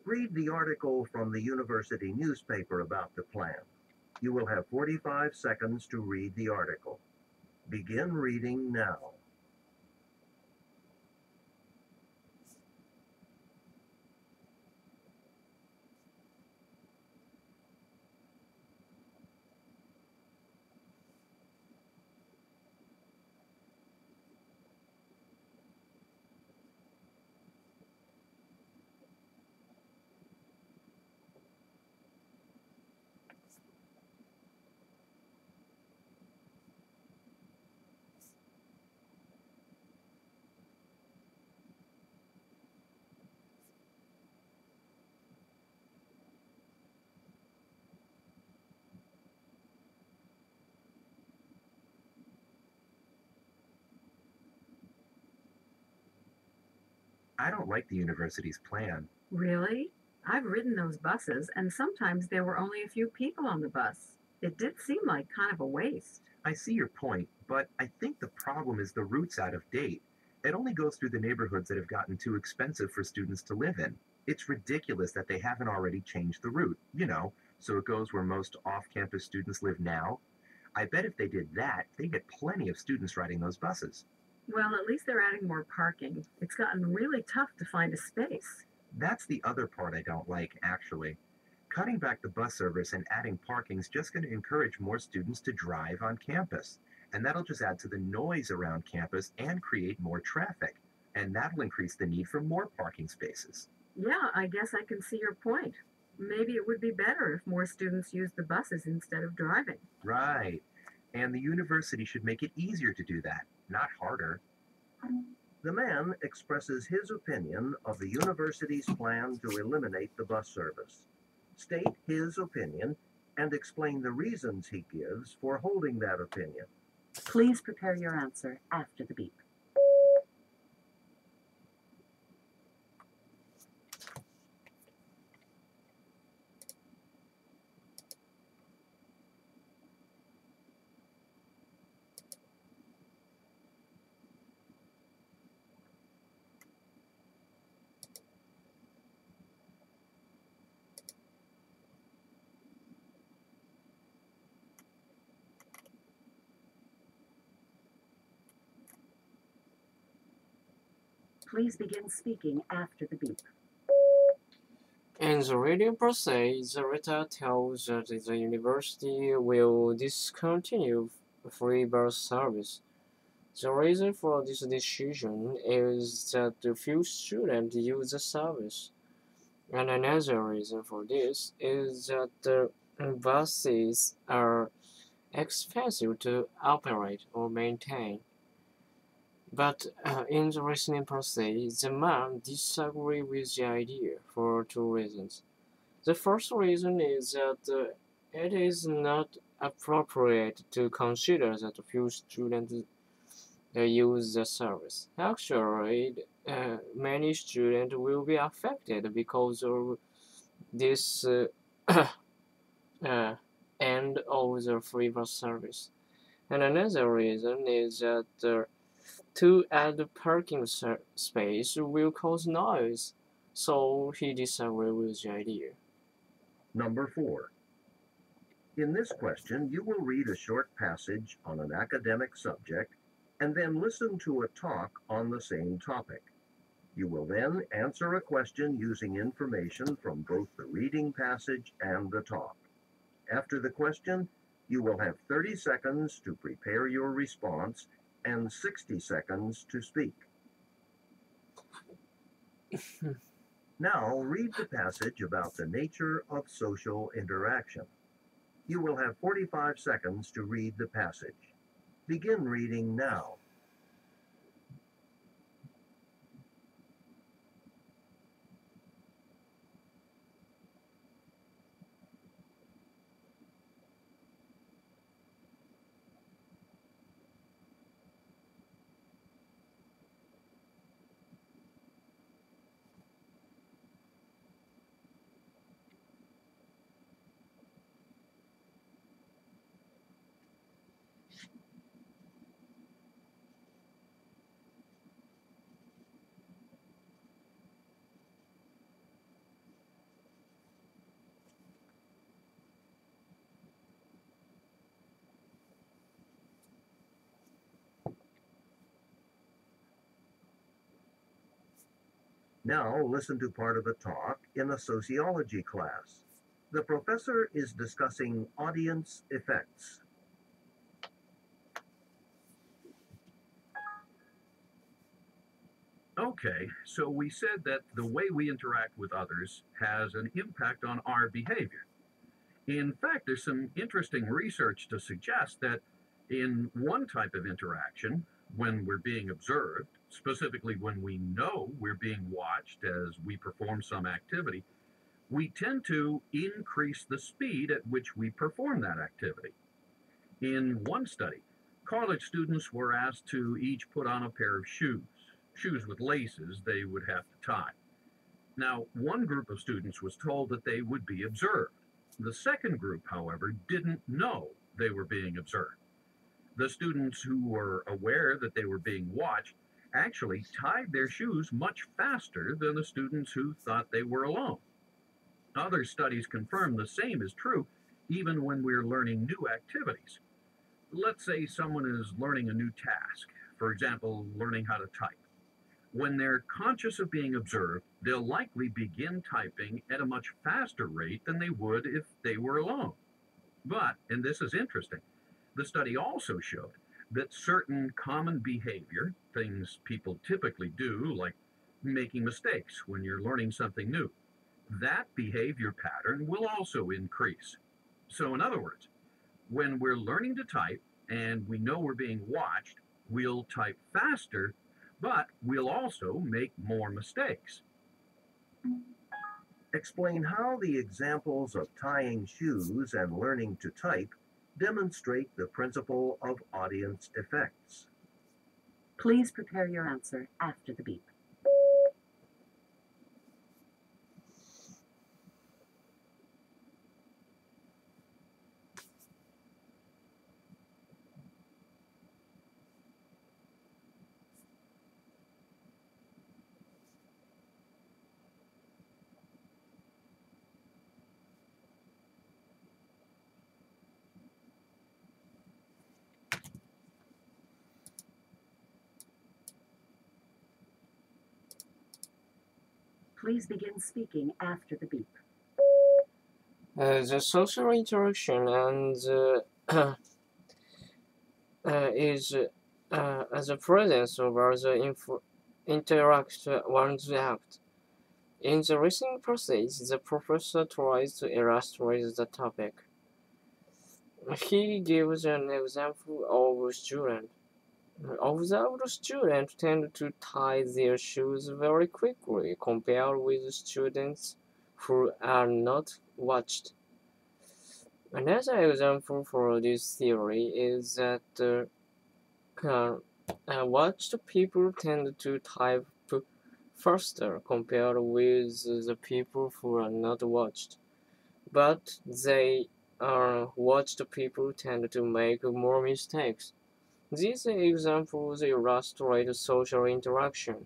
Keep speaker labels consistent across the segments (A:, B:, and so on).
A: Read the article from the university newspaper about the plan. You will have 45 seconds to read the article. Begin reading now.
B: I don't like the university's plan.
C: Really? I've ridden those buses, and sometimes there were only a few people on the bus. It did seem like kind of a waste.
B: I see your point, but I think the problem is the route's out of date. It only goes through the neighborhoods that have gotten too expensive for students to live in. It's ridiculous that they haven't already changed the route, so it goes where most off campus students live now. I bet if they did that, they'd get plenty of students riding those buses.
C: Well, at least they're adding more parking. It's gotten really tough to find a space.
B: That's the other part I don't like, actually. Cutting back the bus service and adding parking is just going to encourage more students to drive on campus. And that'll just add to the noise around campus and create more traffic. And that'll increase the need for more parking spaces.
C: Yeah, I guess I can see your point. Maybe it would be better if more students used the buses instead of driving.
B: Right. And the university should make it easier to do that, not harder.
A: The man expresses his opinion of the university's plan to eliminate the bus service. State his opinion and explain the reasons he gives for holding that opinion.
D: Please prepare your answer after the beep. Please begin speaking after the beep.
E: In the reading process, the writer tells that the university will discontinue free bus service. The reason for this decision is that few students use the service. And another reason for this is that the buses are expensive to operate or maintain. But in the reasoning process, the man disagrees with the idea for two reasons. The first reason is that it is not appropriate to consider that few students use the service. Actually, many students will be affected because of this uh, end of the free bus service. And another reason is that to add parking space will cause noise, so he disagrees with the idea.
A: Number 4. In this question, you will read a short passage on an academic subject and then listen to a talk on the same topic. You will then answer a question using information from both the reading passage and the talk. After the question, you will have 30 seconds to prepare your response and 60 seconds to speak. Now read the passage about the nature of social interaction. You will have 45 seconds to read the passage. Begin reading now. Now listen to part of a talk in a sociology class. The professor is discussing audience effects.
F: Okay, so we said that the way we interact with others has an impact on our behavior. In fact, there's some interesting research to suggest that in one type of interaction, when we're being observed, specifically when we know we're being watched as we perform some activity, we tend to increase the speed at which we perform that activity. In one study, college students were asked to each put on a pair of shoes with laces they would have to tie. Now, one group of students was told that they would be observed. The second group, however, didn't know they were being observed. The students who were aware that they were being watched actually tied their shoes much faster than the students who thought they were alone. Other studies confirm the same is true even when we're learning new activities. Let's say someone is learning a new task, for example, learning how to type. When they're conscious of being observed, they'll likely begin typing at a much faster rate than they would if they were alone. But, and this is interesting, the study also showed that certain common behavior, things people typically do, like making mistakes when you're learning something new, that behavior pattern will also increase. So, in other words, when we're learning to type and we know we're being watched, we'll type faster, but we'll also make more mistakes.
A: Explain how the examples of tying shoes and learning to type demonstrate the principle of audience effects.
D: Please prepare your answer after the beep. Please begin speaking after the beep.
E: The social interaction and is the presence of other interact one's act. In the listening process, the professor tries to illustrate the topic. He gives an example of a student. Observed students tend to tie their shoes very quickly compared with students who are not watched. Another example for this theory is that watched people tend to type faster compared with the people who are not watched, but they watched people tend to make more mistakes. These examples illustrate social interaction.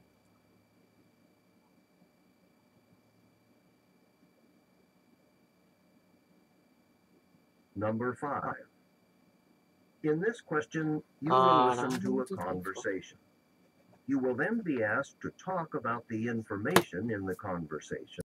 A: Number 5. In this question, you will listen to a conversation. You will then be asked to talk about the information in the conversation